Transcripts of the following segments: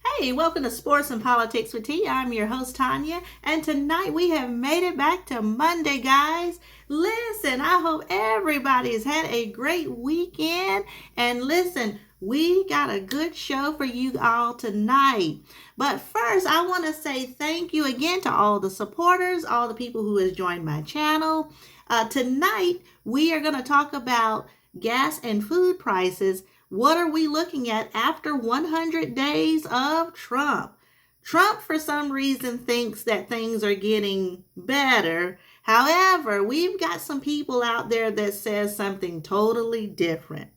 Hey, welcome to Sports and Politics with T. I'm your host, Tanya, and tonight we have made it back to Monday, guys. Listen, I hope everybody has had a great weekend, and listen, we got a good show for you all tonight. But first, I want to say thank you again to all the supporters, all the people who has joined my channel. Tonight, we are going to talk about gas and food prices. What are we looking at after 100 days of Trump? Trump, for some reason, thinks that things are getting better. However, we've got some people out there that says something totally different.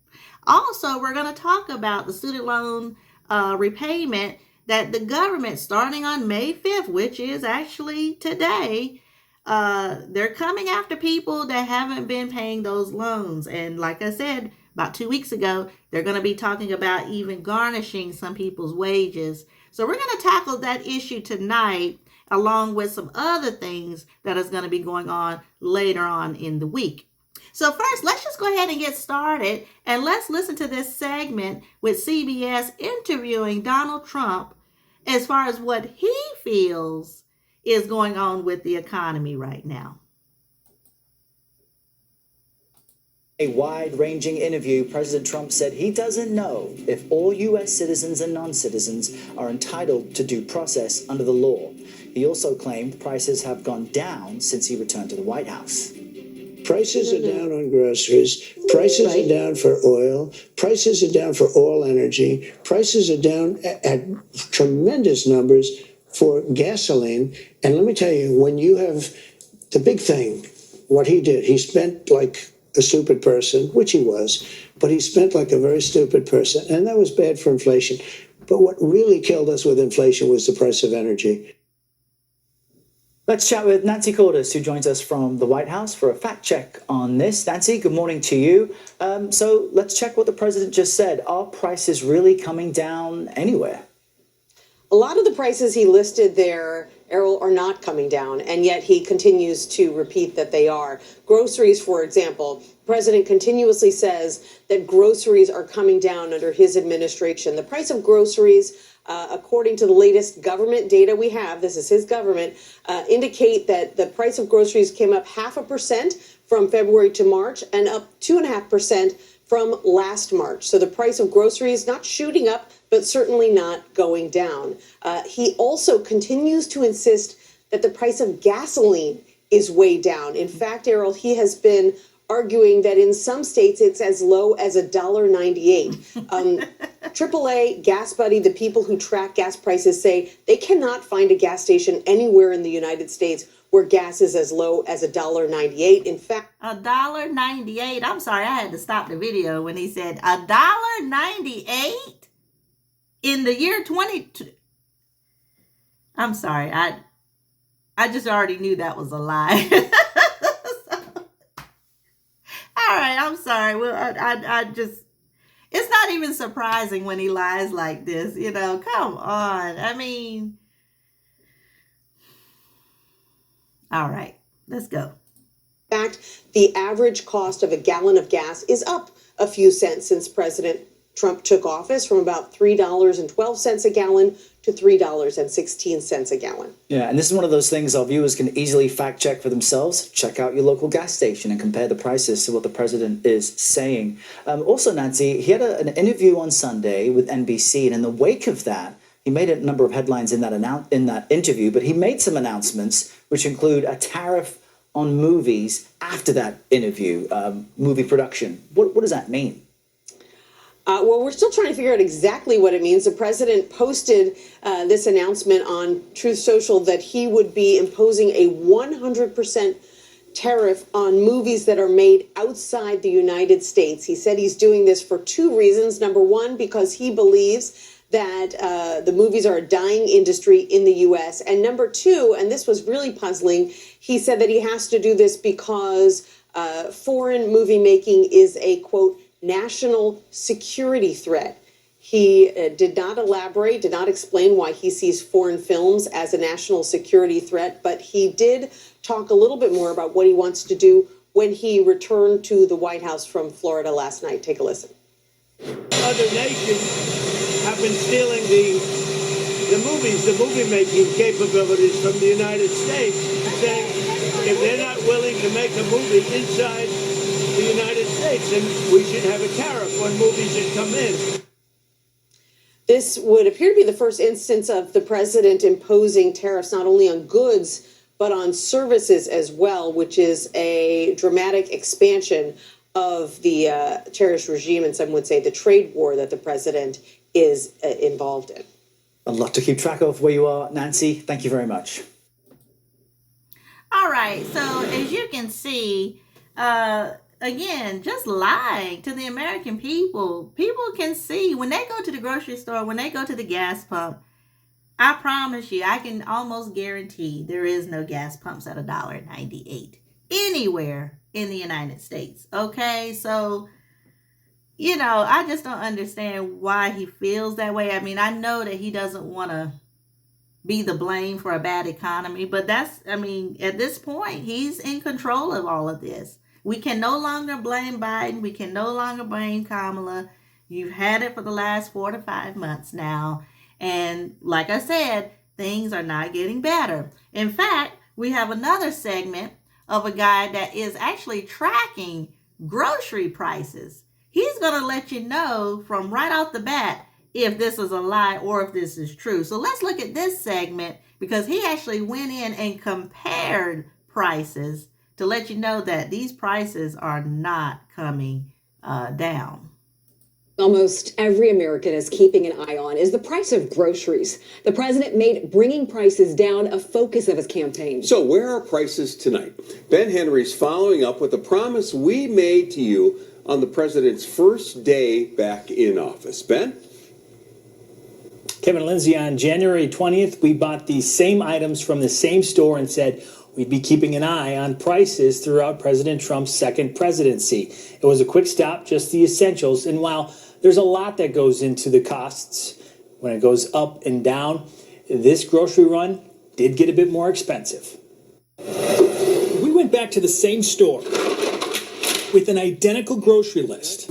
Also, we're going to talk about the student loan repayment that the government, starting on May 5th, which is actually today, they're coming after people that haven't been paying those loans. And like I said, about 2 weeks ago, they're going to be talking about even garnishing some people's wages. So we're going to tackle that issue tonight, along with some other things that is going to be going on later on in the week. So first, let's just go ahead and get started, and let's listen to this segment with CBS interviewing Donald Trump as far as what he feels is going on with the economy right now. A wide-ranging interview, President Trump said he doesn't know if all U.S. citizens and non-citizens are entitled to due process under the law. He also claimed prices have gone down since he returned to the White House. Prices are down on groceries. Prices are down for oil. Prices are down for all energy. Prices are down at tremendous numbers for gasoline. And let me tell you, when you have the big thing, what he did, he spent like a stupid person, which he was, but he spent like a very stupid person, and that was bad for inflation. But what really killed us with inflation was the price of energy. Let's chat with Nancy Cordes, who joins us from the White House for a fact check on this. Nancy, good morning to you. So let's check what the president just said. Are prices really coming down anywhere? A lot of the prices he listed there, Errol, are not coming down, and yet he continues to repeat that they are. Groceries, for example, the president continuously says that groceries are coming down under his administration. The price of groceries, according to the latest government data we have, this is his government, indicate that the price of groceries came up 0.5% from February to March and up 2.5% from last March. So the price of groceries not shooting up, but certainly not going down. He also continues to insist that the price of gasoline is way down. In fact, Errol, he has been arguing that in some states it's as low as $1.98. AAA, Gas Buddy, the people who track gas prices say they cannot find a gas station anywhere in the United States where gas is as low as $1.98. In fact, $1.98. I'm sorry, I had to stop the video when he said $1.98 in the year 20. I'm sorry, I just already knew that was a lie. All right, I'm sorry. Well, I just, it's not even surprising when he lies like this. You know, come on. I mean, all right, let's go. In fact, the average cost of a gallon of gas is up a few cents since President Trump took office, from about $3.12 a gallon to $3.16 a gallon. Yeah, and this is one of those things our viewers can easily fact check for themselves. Check out your local gas station and compare the prices to what the president is saying. Also, Nancy, he had an interview on Sunday with NBC, and in the wake of that, he made a number of headlines in that interview, but he made some announcements which include a tariff on movies after that interview, movie production. What does that mean? Well, we're still trying to figure out exactly what it means. The president posted this announcement on Truth Social that he would be imposing a 100% tariff on movies that are made outside the United States. He said he's doing this for two reasons. Number one, because he believes that the movies are a dying industry in the U.S. And number two, and this was really puzzling, he said that he has to do this because foreign movie making is a, quote, national security threat. He did not elaborate, did not explain why he sees foreign films as a national security threat, but he did talk a little bit more about what he wants to do when he returned to the White House from Florida last night. Take a listen. Other nations have been stealing the the movie-making capabilities from the United States, saying if they're not willing to make a movie inside the United States, then we should have a tariff on movies that come in. This would appear to be the first instance of the president imposing tariffs not only on goods, but on services as well, which is a dramatic expansion of the tariff regime, and some would say the trade war that the president is involved in. A lot to keep track of where you are, Nancy. Thank you very much. All right, so as you can see, again, just lying to the American people. People can see when they go to the grocery store, when they go to the gas pump, I promise you, I can almost guarantee there is no gas pumps at $1.98 anywhere in the United States. Okay, so, I just don't understand why he feels that way. I mean, I know that he doesn't want to be the blame for a bad economy, but at this point, he's in control of all of this. We can no longer blame Biden. We can no longer blame Kamala. You've had it for the last 4 to 5 months now. And like I said, things are not getting better. In fact, we have another segment of a guy that is actually tracking grocery prices. He's going to let you know from right off the bat if this is a lie or if this is true. So let's look at this segment because he actually went in and compared prices to let you know that these prices are not coming down. Almost every American is keeping an eye on is the price of groceries. The president made bringing prices down a focus of his campaign. So where are prices tonight? Ben Henry's following up with a promise we made to you on the president's first day back in office. Ben? Kevin Lindsay, on January 20th, we bought these same items from the same store and said we'd be keeping an eye on prices throughout President Trump's second presidency. It was a quick stop, just the essentials. And while there's a lot that goes into the costs when it goes up and down, this grocery run did get a bit more expensive. We went back to the same store with an identical grocery list.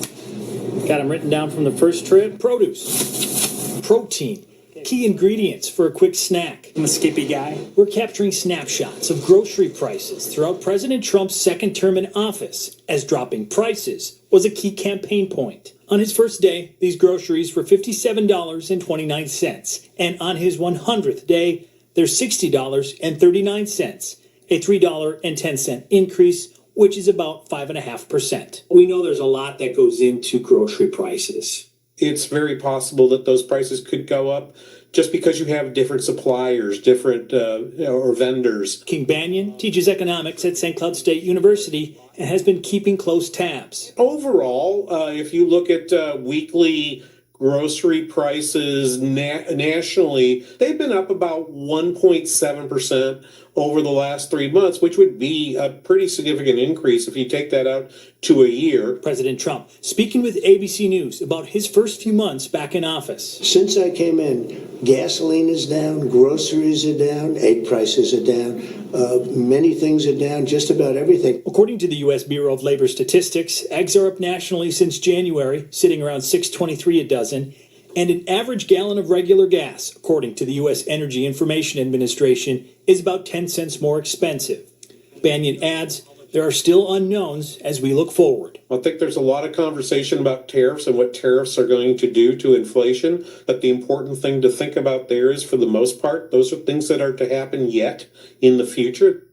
Got them written down from the first trip. Produce, protein, key ingredients for a quick snack. I'm a Skippy guy. We're capturing snapshots of grocery prices throughout President Trump's second term in office, as dropping prices was a key campaign point. On his first day, these groceries were $57.29, and on his 100th day, they're $60.39, a $3.10 increase, which is about 5.5%. We know there's a lot that goes into grocery prices. It's very possible that those prices could go up just because you have different suppliers, different or vendors. King Banyan teaches economics at St. Cloud State University and has been keeping close tabs. Overall, if you look at weekly grocery prices nationally, they've been up about 1.7% over the last 3 months, which would be a pretty significant increase if you take that out to a year. President Trump speaking with ABC News about his first few months back in office. Since I came in, gasoline is down, groceries are down, egg prices are down, many things are down, just about everything. According to the U.S. Bureau of Labor Statistics, eggs are up nationally since January, sitting around $6.23 a dozen, and an average gallon of regular gas, according to the U.S. Energy Information Administration, is about 10 cents more expensive. Banyan adds, there are still unknowns as we look forward. I think there's a lot of conversation about tariffs and what tariffs are going to do to inflation, but the important thing to think about there is, for the most part, those are things that are to happen yet in the future.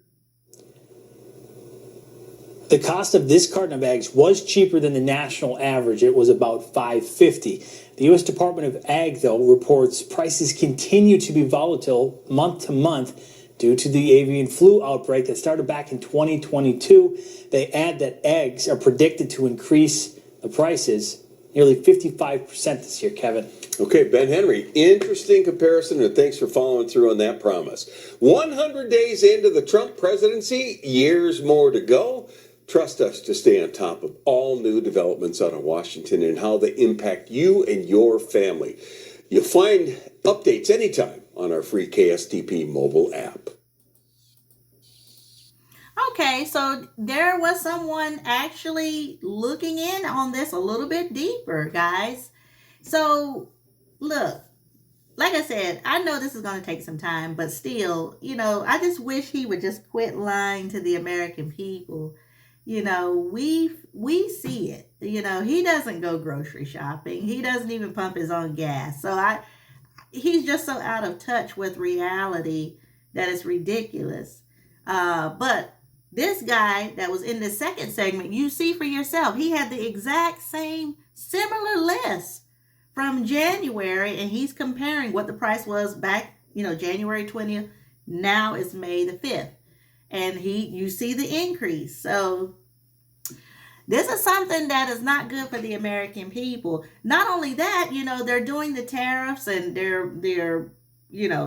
The cost of this carton of eggs was cheaper than the national average. It was about $5.50. The U.S. Department of Ag, though, reports prices continue to be volatile month to month due to the avian flu outbreak that started back in 2022. They add that eggs are predicted to increase the prices nearly 55% this year, Kevin. Okay, Ben Henry, interesting comparison, and thanks for following through on that promise. 100 days into the Trump presidency, years more to go. Trust us to stay on top of all new developments out of Washington and how they impact you and your family. You'll find updates anytime on our free KSTP mobile app. Okay, so there was someone actually looking in on this a little bit deeper, guys. So, look, like I said, I know this is going to take some time, but still, I just wish he would just quit lying to the American people. We see it. He doesn't go grocery shopping. He doesn't even pump his own gas. So he's just so out of touch with reality that it's ridiculous. But this guy that was in the second segment, you see for yourself, he had the exact same similar list from January, and he's comparing what the price was back, January 20th. Now it's May the 5th. And you see the increase. So this is something that is not good for the American people. Not only that, they're doing the tariffs, and they're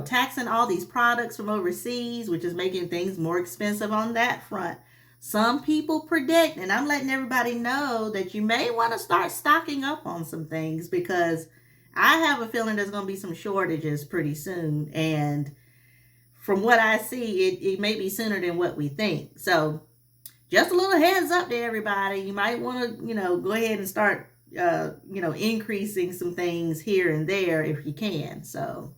taxing all these products from overseas, which is making things more expensive on that front. Some people predict, and I'm letting everybody know, that you may want to start stocking up on some things, because I have a feeling there's going to be some shortages pretty soon. And from what I see, it may be sooner than what we think. So just a little heads up to everybody. You might want to, go ahead and start, increasing some things here and there if you can. So,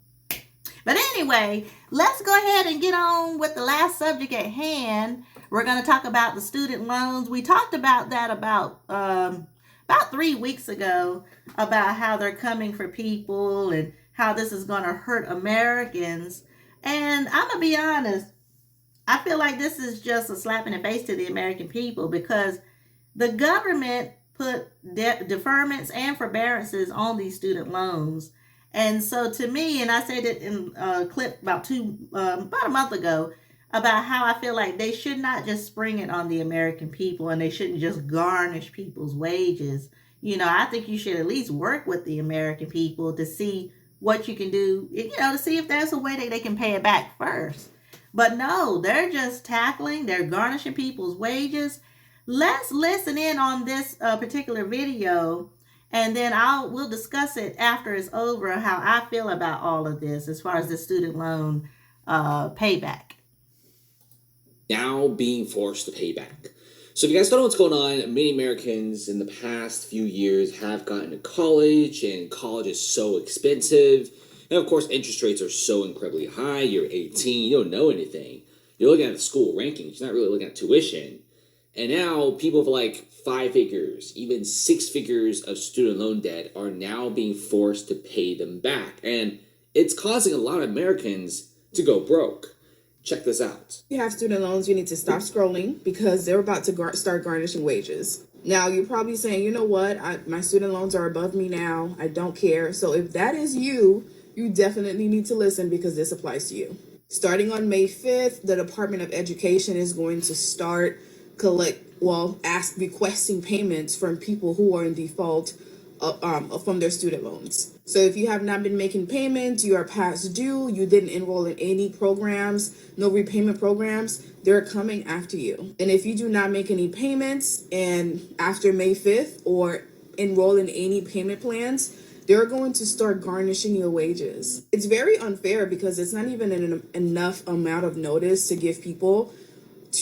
but anyway, let's go ahead and get on with the last subject at hand. We're going to talk about the student loans. We talked about that about 3 weeks ago, about how they're coming for people and how this is going to hurt Americans. And I'm going to be honest, I feel like this is just a slap in the face to the American people, because the government put deferments and forbearances on these student loans. And so to me, and I said it in a clip about a month ago, about how I feel like they should not just spring it on the American people, and they shouldn't just garnish people's wages. I think you should at least work with the American people to see what you can do, to see if there's a way that they can pay it back first. But no, they're just they're garnishing people's wages. Let's listen in on this particular video, and then we'll discuss it after it's over, how I feel about all of this as far as the student loan payback. Now being forced to pay back. So if you guys don't know what's going on, many Americans in the past few years have gotten to college, and college is so expensive. And of course, interest rates are so incredibly high. You're 18, you don't know anything. You're looking at the school rankings, you're not really looking at tuition. And now people with like 5 figures, even 6 figures of student loan debt are now being forced to pay them back. And it's causing a lot of Americans to go broke. Check this out. If you have student loans, you need to stop scrolling, because they're about to start garnishing wages. Now, you're probably saying, you know what, my student loans are above me now. I don't care. So if that is you, you definitely need to listen, because this applies to you. Starting on May 5th, the Department of Education is going to start requesting payments from people who are in default from their student loans. So if you have not been making payments, you are past due, you didn't enroll in any programs, no repayment programs, they're coming after you. And if you do not make any payments and after May 5th or enroll in any payment plans, they're going to start garnishing your wages. It's very unfair, because it's not even enough amount of notice to give people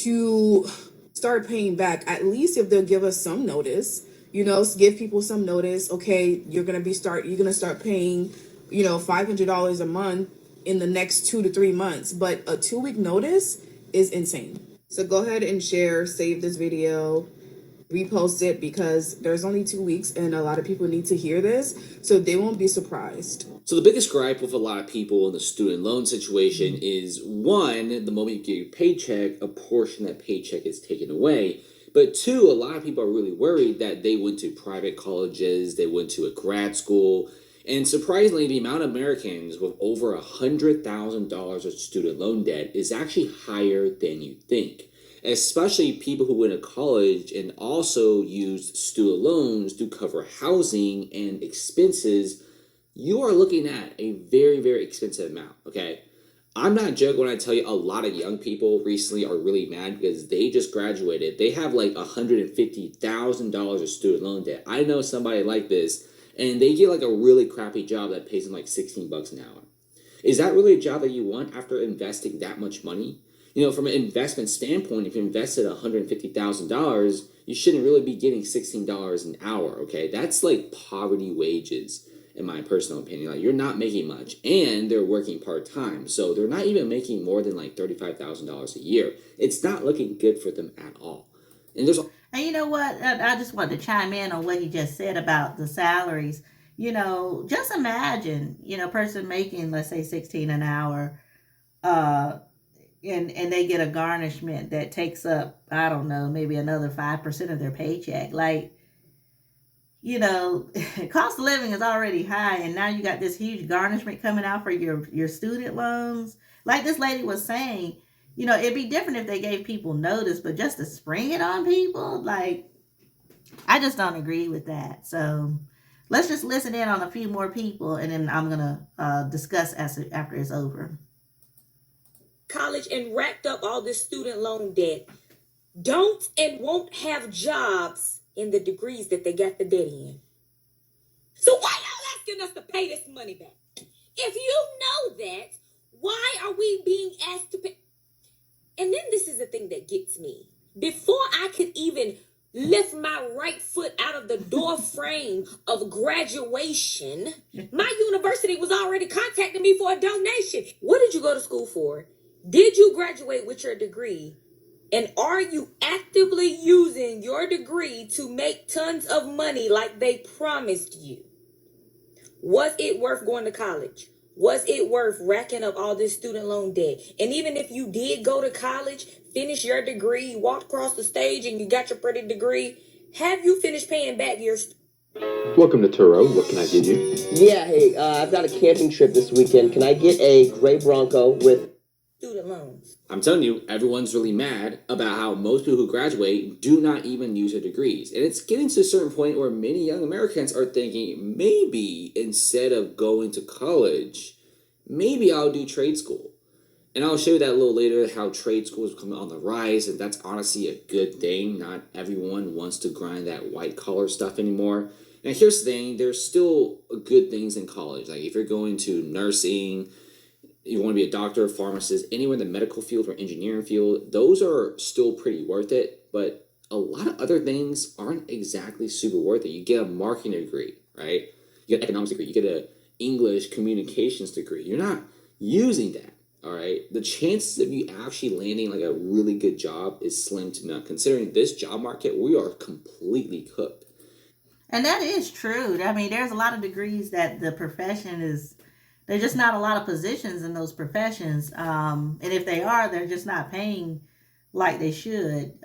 to start paying back. At least if they'll give us some notice, give people some notice. Okay, you're gonna start paying, $500 a month in the next 2 to 3 months. But a 2-week notice is insane. So go ahead and save this video, repost it, because there's only 2 weeks and a lot of people need to hear this, so they won't be surprised. So the biggest gripe with a lot of people in the student loan situation is, one, the moment you get your paycheck, a portion of that paycheck is taken away. But 2, a lot of people are really worried that they went to private colleges, they went to a grad school, and surprisingly, the amount of Americans with over $100,000 of student loan debt is actually higher than you think. Especially people who went to college and also used student loans to cover housing and expenses. You are looking at a very, very expensive amount, okay? I'm not joking when I tell you a lot of young people recently are really mad because they just graduated. They have like $150,000 of student loan debt. I know somebody like this, and they get like a really crappy job that pays them like $16 an hour. Is that really a job that you want after investing that much money? From an investment standpoint, if you invested $150,000, you shouldn't really be getting $16 an hour, okay? That's like poverty wages. in my personal opinion. Like, you're not making much, and they're working part-time, so they're not even making more than like $35,000 a year. It's not looking good for them at all. And there's And you know what? I just wanted to chime in on what he just said about the salaries. Just imagine, a person making, let's say, 16 an hour, uh, and they get a garnishment that takes up, I don't know, maybe another 5% of their paycheck. Like, cost of living is already high, and now you got this huge garnishment coming out for your student loans. Like this lady was saying, it'd be different if they gave people notice, but just to spring it on people, like, I just don't agree with that. So let's just listen in on a few more people, and then I'm gonna discuss after it's over. College and racked up all this student loan debt, don't and won't have jobs in the degrees that they got the debt in. So why y'all asking us to pay this money back? If you know that, why are we being asked to pay? And then this is the thing that gets me. Before I could even lift my right foot out of the door frame of graduation, my university was already contacting me for a donation. What did you go to school for? Did you graduate with your degree? And are you actively using your degree to make tons of money like they promised you? Was it worth going to college? Was it worth racking up all this student loan debt? And even if you did go to college, finish your degree, you walked across the stage and you got your pretty degree, have you finished paying back your... Welcome to Turo. What can I get you? Yeah, hey, I've got a camping trip this weekend. Can I get a gray Bronco with student loans? I'm telling you, everyone's really mad about how most people who graduate do not even use their degrees. And it's getting to a certain point where many young Americans are thinking, maybe instead of going to college, maybe I'll do trade school. And I'll show you that a little later, how trade schools are coming on the rise, and that's honestly a good thing. Not everyone wants to grind that white collar stuff anymore. And here's the thing, there's still good things in college. Like if you're going to nursing, you want to be a doctor, pharmacist, anywhere in the medical field or engineering field, those are still pretty worth it. But a lot of other things aren't exactly super worth it. You get a marketing degree, right? You get an economics degree. You get an English communications degree. You're not using that, all right? The chances of you actually landing like a really good job is slim to none. Considering this job market, we are completely cooked. And that is true. I mean, there's a lot of degrees that the profession is... There's just not a lot of positions in those professions. And if they are, they're just not paying like they should.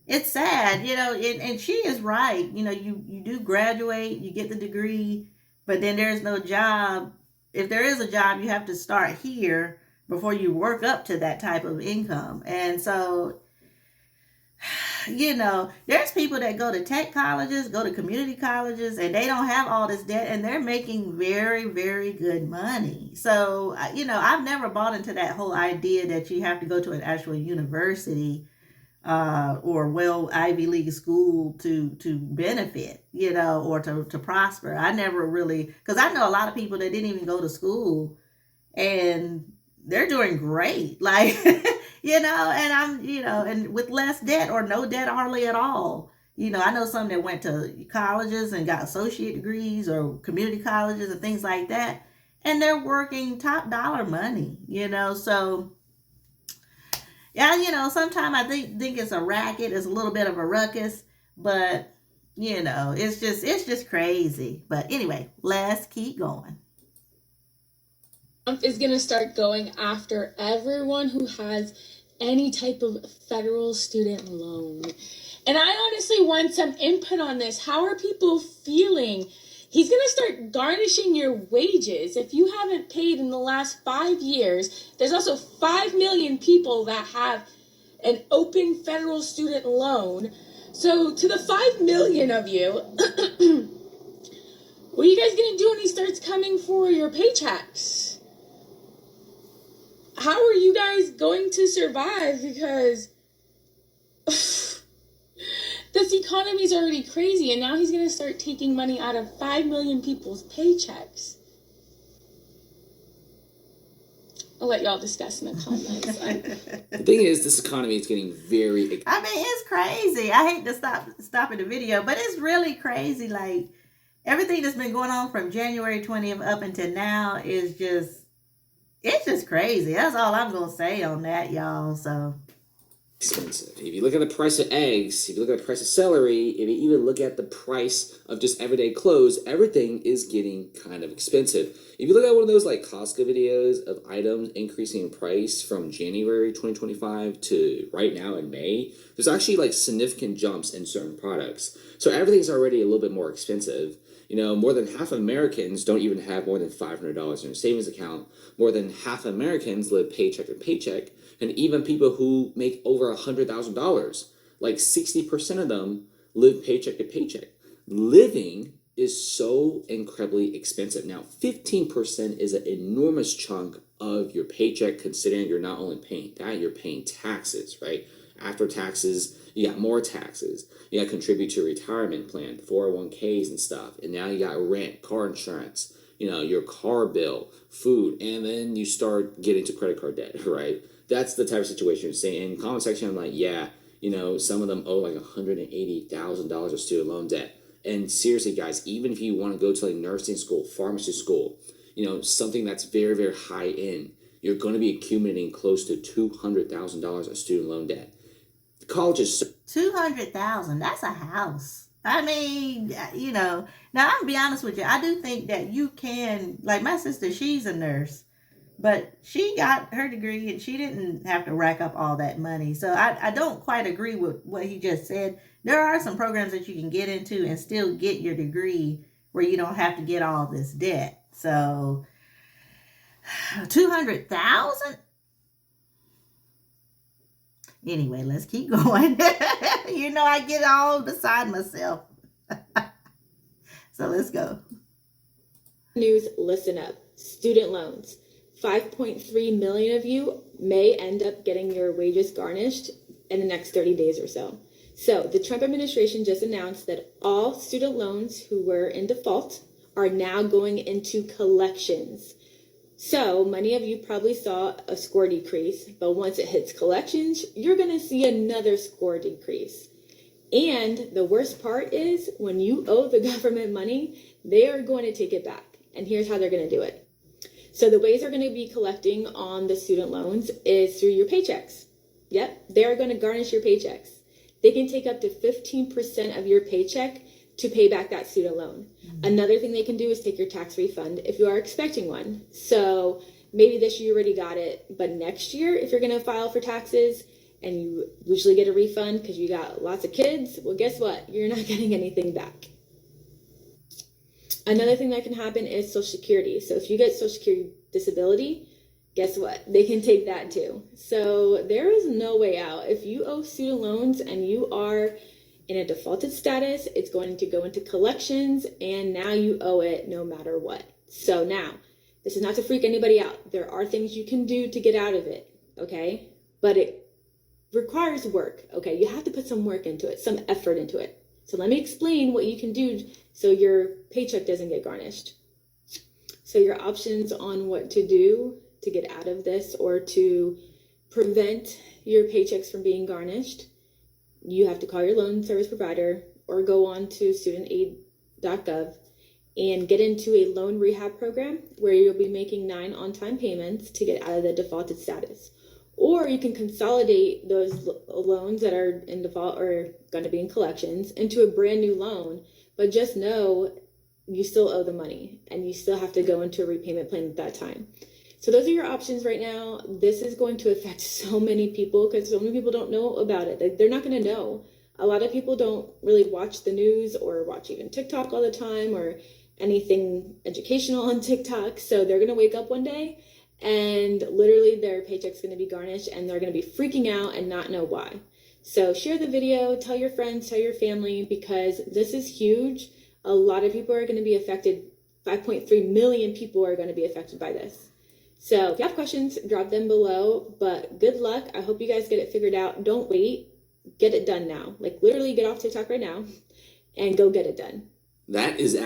It's sad, and she is right. You do graduate, you get the degree, but then there's no job. If there is a job, you have to start here before you work up to that type of income. And so, there's people that go to tech colleges, go to community colleges, and they don't have all this debt, and they're making very, very good money. So, I've never bought into that whole idea that you have to go to an actual university or Ivy League school to benefit, or to prosper. I never really, because I know a lot of people that didn't even go to school, and they're doing great. Like, and I'm, and with less debt or no debt hardly at all. I know some that went to colleges and got associate degrees or community colleges and things like that. And they're working top dollar money, so yeah, sometimes I think it's a racket, it's a little bit of a ruckus, but it's just crazy. But anyway, let's keep going. Trump is going to start going after everyone who has any type of federal student loan. And I honestly want some input on this. How are people feeling? He's going to start garnishing your wages. If you haven't paid in the last 5 years, there's also 5 million people that have an open federal student loan. So to the 5 million of you, what are you guys going to do when he starts coming for your paychecks? How are you guys going to survive? Because this economy is already crazy, and now he's going to start taking money out of 5 million people's paychecks. I'll let y'all discuss in the comments. The thing is, this economy is getting very... I mean, it's crazy. I hate to stop in the video, but it's really crazy. Like, everything that's been going on from January 20th up until now is it's just crazy. That's all I'm going to say on that, y'all. So expensive. If you look at the price of eggs, if you look at the price of celery, if you even look at the price of just everyday clothes, everything is getting kind of expensive. If you look at one of those like Costco videos of items increasing in price from January 2025 to right now in May, there's actually like significant jumps in certain products. So everything's already a little bit more expensive. You know, more than half of Americans don't even have more than $500 in their savings account. More than half of Americans live paycheck to paycheck. And even people who make over $100,000, like 60% of them live paycheck to paycheck. Living is so incredibly expensive. Now, 15% is an enormous chunk of your paycheck, considering you're not only paying that, you're paying taxes, right? After taxes, you got more taxes. You got to contribute to a retirement plan, 401ks and stuff. And now you got rent, car insurance, you know, your car bill, food, and then you start getting to credit card debt, right? That's the type of situation you're saying. In the comment section, I'm like, yeah, you know, some of them owe like $180,000 of student loan debt. And seriously, guys, even if you want to go to like nursing school, pharmacy school, you know, something that's very, very high end, you're going to be accumulating close to $200,000 of student loan debt. The college is $200,000, that's a house. I mean, you know, now I'll be honest with you. I do think that you can, like my sister, she's a nurse, but she got her degree and she didn't have to rack up all that money. So I don't quite agree with what he just said. There are some programs that you can get into and still get your degree where you don't have to get all this debt. So 200,000. Anyway, let's keep going. You know, I get all beside myself. So let's go. News, listen up. Student loans. 5.3 million of you may end up getting your wages garnished in the next 30 days or so. So the Trump administration just announced that all student loans who were in default are now going into collections. So many of you probably saw a score decrease, but once it hits collections, you're going to see another score decrease. And the worst part is when you owe the government money, they are going to take it back. And here's how they're going to do it. So the ways they're going to be collecting on the student loans is through your paychecks. Yep, they're going to garnish your paychecks. They can take up to 15% of your paycheck to pay back that student loan. Mm-hmm. Another thing they can do is take your tax refund if you are expecting one. So maybe this year you already got it, but next year, if you're going to file for taxes and you usually get a refund because you got lots of kids, well, guess what? You're not getting anything back. Another thing that can happen is Social Security. So if you get Social Security disability, guess what? They can take that too. So there is no way out. If you owe student loans and you are in a defaulted status, it's going to go into collections, and now you owe it no matter what. So now, this is not to freak anybody out. There are things you can do to get out of it, okay? But it requires work, okay? You have to put some work into it, some effort into it. So let me explain what you can do so your paycheck doesn't get garnished. So your options on what to do to get out of this or to prevent your paychecks from being garnished, you have to call your loan service provider or go on to studentaid.gov and get into a loan rehab program where you'll be making 9 on-time payments to get out of the defaulted status. Or you can consolidate those loans that are in default or going to be in collections into a brand new loan, but just know you still owe the money and you still have to go into a repayment plan at that time. So those are your options right now. This is going to affect so many people because so many people don't know about it. They're not going to know. A lot of people don't really watch the news or watch even TikTok all the time or anything educational on TikTok. So they're going to wake up one day and literally their paycheck's going to be garnished and they're going to be freaking out and not know why. So share the video, tell your friends, tell your family, because this is huge. A lot of people are going to be affected. 5.3 million people are going to be affected by this. So if you have questions, drop them below, but good luck. I hope you guys get it figured out. Don't wait. Get it done now. Like literally get off TikTok right now and go get it done. That is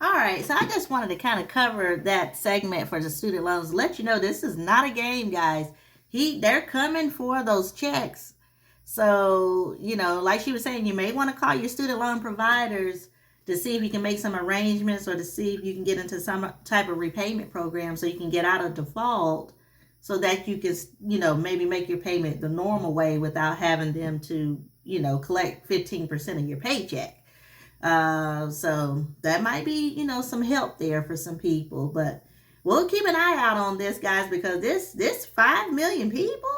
all right, so I just wanted to kind of cover that segment for the student loans. Let you know this is not a game, guys. They're coming for those checks. So, you know, like she was saying, you may want to call your student loan providers to see if you can make some arrangements or to see if you can get into some type of repayment program so you can get out of default so that you can, maybe make your payment the normal way without having them to, collect 15% of your paycheck. So that might be, some help there for some people, but we'll keep an eye out on this, guys, because this 5 million people,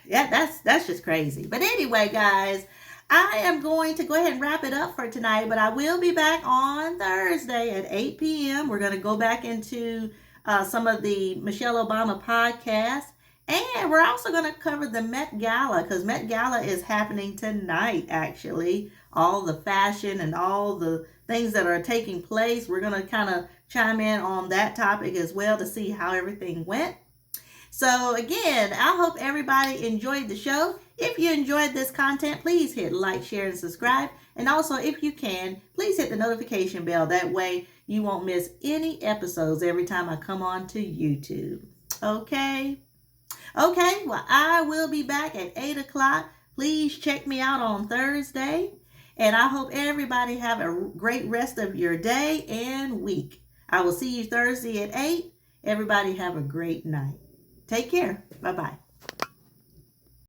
yeah, that's just crazy. But anyway, guys, I am going to go ahead and wrap it up for tonight, but I will be back on Thursday at 8 p.m. We're going to go back into some of the Michelle Obama podcasts. And we're also going to cover the Met Gala, because Met Gala is happening tonight, actually. All the fashion and all the things that are taking place. We're going to kind of chime in on that topic as well to see how everything went. So again, I hope everybody enjoyed the show. If you enjoyed this content, please hit like, share, and subscribe. And also, if you can, please hit the notification bell. That way you won't miss any episodes every time I come on to YouTube. Okay? Okay, well, I will be back at 8 o'clock. Please check me out on Thursday. And I hope everybody have a great rest of your day and week. I will see you Thursday at 8. Everybody have a great night. Take care. Bye-bye.